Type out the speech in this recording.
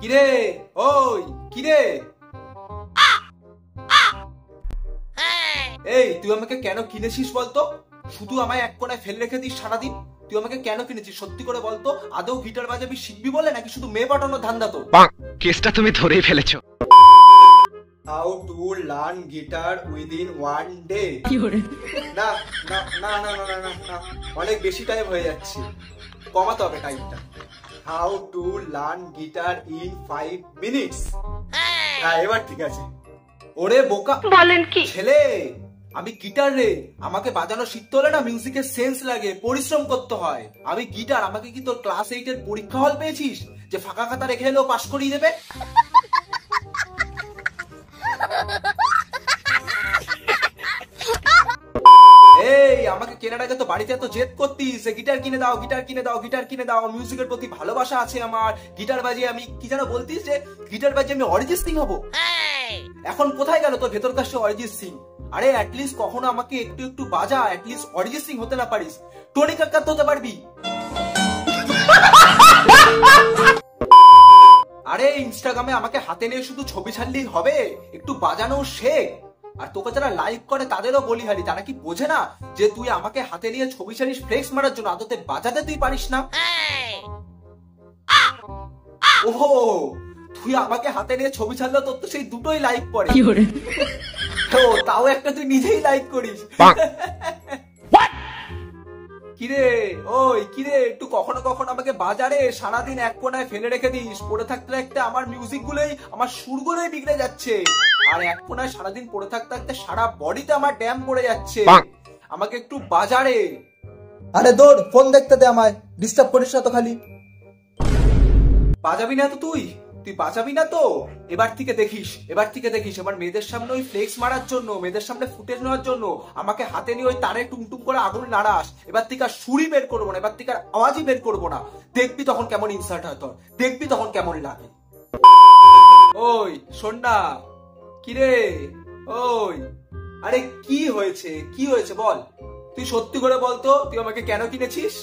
কিরে ওই কিরে, এই তুই আমাকে কেন কিনেছিস বলতো? শুধু আমায় এক কোনায় ফেলে রেখে দিস সারাদিন। তুই আমাকে কেন কিনেছিস সত্যি করে বলতো? আদৌ গিটার বাজাবি শিখবি বলে, নাকি শুধু মেয়ে পাঠানোর ধান্দা তো? কেসটা তুমি ধরেই ফেলেছো। How to learn guitar within one day? না না না না না না না, অনেক বেশি টাইম হয়ে যাচ্ছে, কমাতে হবে টাইমটা। How to learn guitar in 5 minutes? হ্যাঁ এবার ঠিক আছে। ওরে বোকা বলেন কি ছেলে, আমি গিটার রে, আমাকে বাজানো শিখতে হলে না মিউজিকের সেন্স লাগে, পরিশ্রম করতে হয়। আমি গিটার, আমাকে কি তোর ক্লাস 8 এর পরীক্ষা হল পেয়েছিস যে ফাঁকা খাতা রেখে এলেও পাস করিয়ে দেবে? এই আমাকে কেনার আগে তো বাড়িতে এত জেদ করতিস, গিটার কিনে দাও, গিটার কিনে দাও, গিটার কিনে দাও, মিউজিকের প্রতি ভালোবাসা আছে আমার, গিটার বাজিয়ে আমি কি যেন বলতিস যে গিটার বাজিয়ে আমি অরিজিৎ সিং হবো। এখন কোথায় গেল তোর ভেতরকার সে অরিজিৎ সিং? আরে অ্যাটলিস্ট কখনো আমাকে একটু একটু বাজা, অ্যাটলিস্ট অরিজিৎ সিং হতে না পারিস, টনি কাক্কার তো হতে পারবি। আরে ইনস্টাগ্রামে আমাকে হাতে নিয়ে শুধু ছবি ছাড়লেই হবে, একটু বাজানো শেখ। আর তোকে যারা লাইক করে তাদেরও বলিহারি, তারা কি বোঝে না যে তুই আমাকে হাতে নিয়ে ছবি ছাড়িস ফ্লেক্স মারার জন্য, আদতে বাজাতে তুই পারিস না? ওহো, তুই আমাকে হাতে নিয়ে ছবি ছাড়লেও তোর তো সেই দুটোই লাইক পড়ে, তো তাও একটা তুই নিজেই লাইক করিস। কিরে ওই কিরে, একটু কখনো কখনো আমাকে বাজারে, সারাদিন এক কোনায় ফেলে রেখে দিস, পড়ে থাকতে থাকতে আমার মিউজিক গুলোই, আমার সুরগুলোই বিগড়ে যাচ্ছে। আর এক কোনায় সারাদিন পড়ে থাকতে থাকতে সারা বডিতে আমার ড্যাম পড়ে যাচ্ছে, আমাকে একটু বাজারে। আরে দৌড়, ফোন দেখতে দে আমায়, ডিস্টার্ব করিস না তো খালি। বাজাবি না তো তুই? তুই বাজাবি না তো? এবার থেকে দেখিস, এবার থেকে দেখিস, এবার মেয়েদের সামনে ওই ফ্লেক্স মারার জন্য, মেয়েদের সামনে ফুটেজ নেওয়ার জন্য আমাকে হাতে নিয়ে ওই তারে টুমটুম করে আগুন নাড়াস। এবার থেকে আর সুরি বের করবো না, এবার থেকে আর আওয়াজই বের করবো না। দেখবি তখন কেমন ইনসাল্ট হয় তোর, দেখবি তখন কেমন লাগে। ওই শোন না, কিরে ওই, আরে কি হয়েছে, কি হয়েছে বল? তুই সত্যি করে বলতো তুই আমাকে কেন কিনেছিস?